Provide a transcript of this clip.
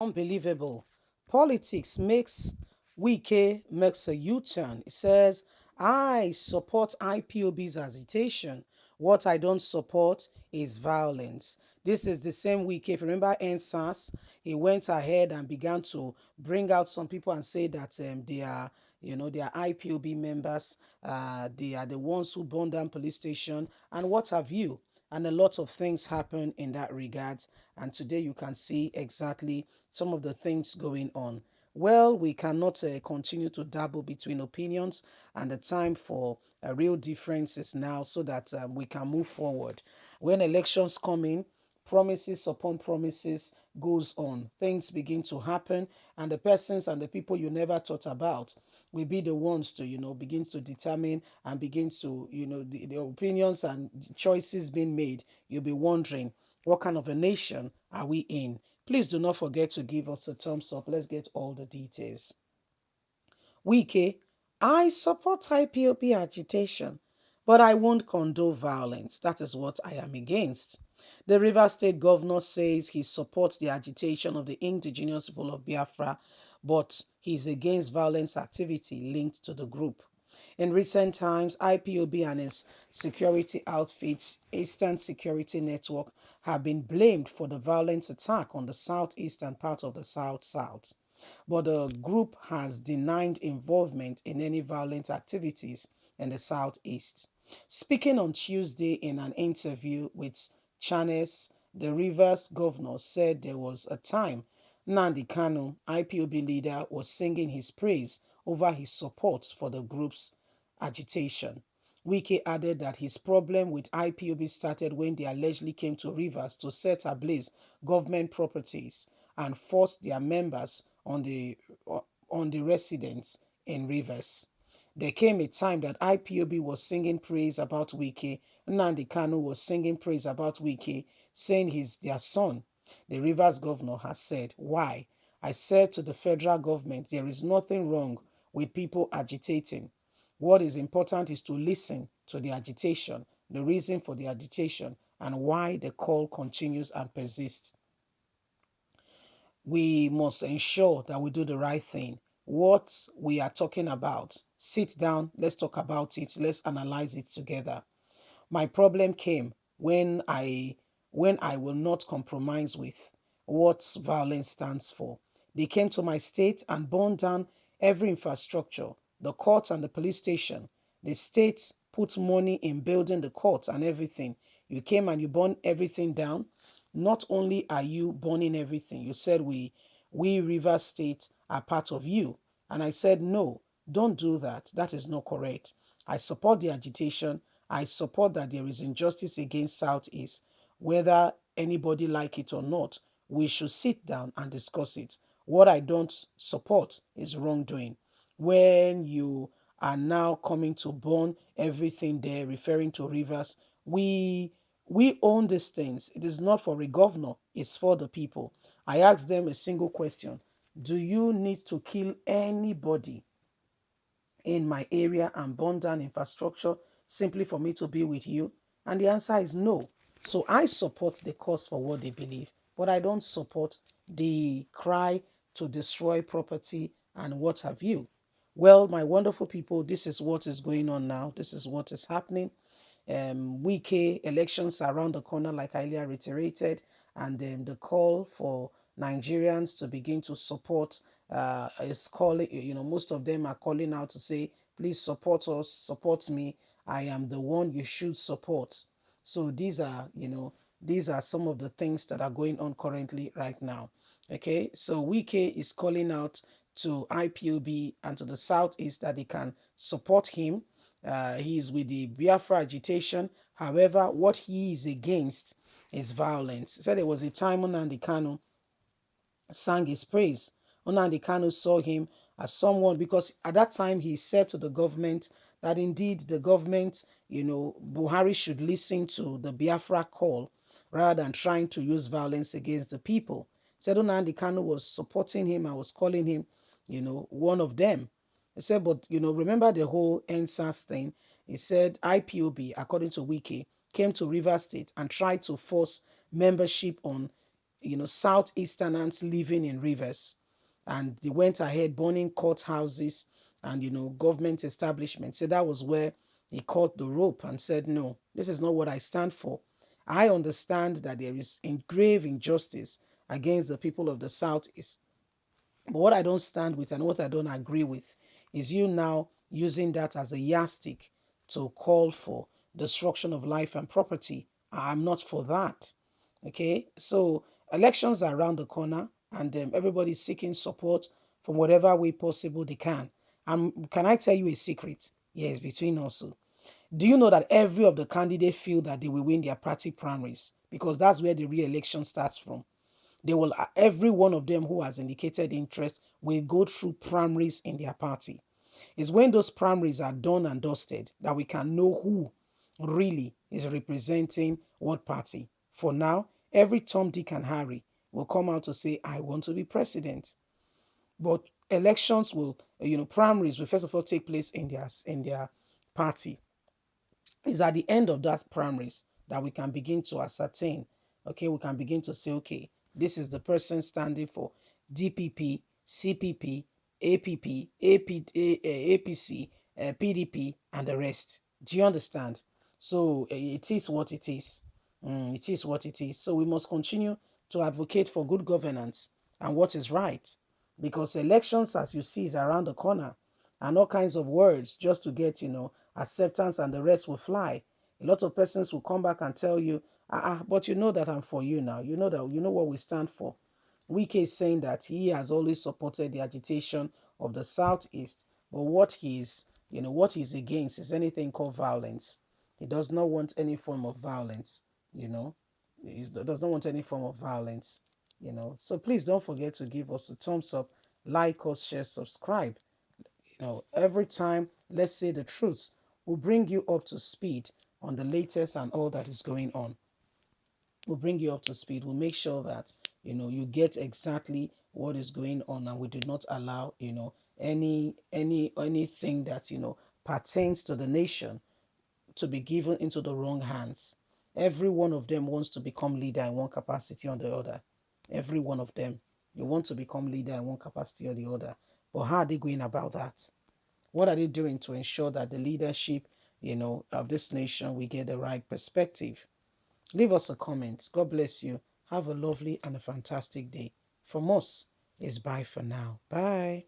Unbelievable. Politics makes Wike makes a U-turn. It says, I support IPOB's agitation. What I don't support is violence. This is the same Wike. If you remember NSAS, he went ahead and began to bring out some people and say that they are, they are IPOB members. They are the ones who burned down police station and what have you. And a lot of things happen in that regard. And today you can see exactly some of the things going on. Well, we cannot continue to dabble between opinions, and the time for a real difference is now so that we can move forward. When elections come in, promises upon promises goes on. Things begin to happen, and the persons and the people you never thought about will be the ones to, begin to determine and begin to, the opinions and choices being made. You'll be wondering, what kind of a nation are we in? Please do not forget to give us a thumbs up. Let's get all the details. Wike, I support IPOP agitation, but I won't condone violence. That is what I am against. The Rivers State governor says he supports the agitation of the indigenous people of Biafra, but he is against violence activity linked to the group. In recent times, IPOB and its security outfits, Eastern Security Network, have been blamed for the violent attack on the southeastern part of the South South, but the group has denied involvement in any violent activities in the southeast. Speaking on Tuesday in an interview with Channels, the Rivers governor said there was a time Nnamdi Kanu, IPOB leader, was singing his praise over his support for the group's agitation. Wike added that his problem with IPOB started when they allegedly came to Rivers to set ablaze government properties and forced their members on the residents in Rivers. There came a time that IPOB was singing praise about Wike. Nnamdi Kanu was singing praise about Wike, saying he's their son. The Rivers governor has said, why? I said to the federal government, there is nothing wrong with people agitating. What is important is to listen to the agitation, the reason for the agitation, and why the call continues and persists. We must ensure that we do the right thing. What we are talking about, sit down, let's talk about it, let's analyze it together. My problem came when I will not compromise with what violence stands for. They came to my state and burned down every infrastructure, the court and the police station. The state put money in building the court and everything. You came and you burned everything down. Not only are you burning everything, you said we River State are part of you. And I said, no, don't do that. That is not correct. I support the agitation. I support that there is injustice against Southeast. Whether anybody like it or not, we should sit down and discuss it. What I don't support is wrongdoing. When you are now coming to burn everything there, referring to rivers, we own these things. It is not for a governor, it's for the people. I asked them a single question. Do you need to kill anybody in my area and burn down infrastructure simply for me to be with you? And the answer is no. So I support the cause for what they believe, but I don't support the cry to destroy property and what have you. Well, my wonderful people, this is what is going on now. This is what is happening. Wike elections are around the corner, like I earlier reiterated, and the call for Nigerians to begin to support is calling. Most of them are calling out to say, "Please support us, support me. I am the one you should support." So these are some of the things that are going on currently right now. Okay, so Wike is calling out to IPOB and to the southeast that they can support him. He is with the Biafra agitation. However, what he is against is violence. He said there was a time when Nnamdi Kanu sang his praise. Nnamdi Kanu saw him as someone, because at that time he said to the government that indeed the government, Buhari should listen to the Biafra call rather than trying to use violence against the people. Said Nnamdi Kanu was supporting him and was calling him, one of them. He said, but remember the whole NSAS thing. He said IPOB, according to Wiki, came to River State and tried to force membership on Southeasterners living in rivers, and they went ahead burning courthouses and government establishments. So that was where he caught the rope and said, no, this is not what I stand for. I understand that there is grave injustice against the people of the Southeast. But what I don't stand with and what I don't agree with is you now using that as a yardstick to call for destruction of life and property. I'm not for that. Okay, so elections are around the corner, and everybody's seeking support from whatever way possible they can. And can I tell you a secret? Yes, between us. Do you know that every of the candidates feel that they will win their party primaries? Because that's where the re-election starts from. They will Every one of them who has indicated interest will go through primaries in their party. It's when those primaries are done and dusted that we can know who really is representing what party. For now, every Tom, Dick, and Harry will come out to say, I want to be president. But elections will, primaries will first of all take place in their party. It's at the end of that primaries that we can begin to ascertain, okay, we can begin to say, okay, this is the person standing for DPP, CPP, APP, APC, PDP, and the rest. Do you understand? So it is what it is. It is what it is. So we must continue to advocate for good governance and what is right, because elections, as you see, is around the corner, and all kinds of words just to get, acceptance and the rest will fly. A lot of persons will come back and tell you, but you know that I'm for you now. You know that you know what we stand for. Wike is saying that he has always supported the agitation of the Southeast, but what he's against is anything called violence. He does not want any form of violence, you know. He does not want any form of violence. So please don't forget to give us a thumbs up, like us, share, subscribe. Every time, let's say the truth, will bring you up to speed on the latest and all that is going on. We'll bring you up to speed. We'll make sure that you get exactly what is going on, and we do not allow anything that pertains to the nation to be given into the wrong hands. Every one of them wants to become leader in one capacity or the other. Every one of them, you want to become leader in one capacity or the other. But how are they going about that? What are they doing to ensure that the leadership, of this nation, we get the right perspective? Leave us a comment. God bless you. Have a lovely and a fantastic day. From us, it's bye for now. Bye.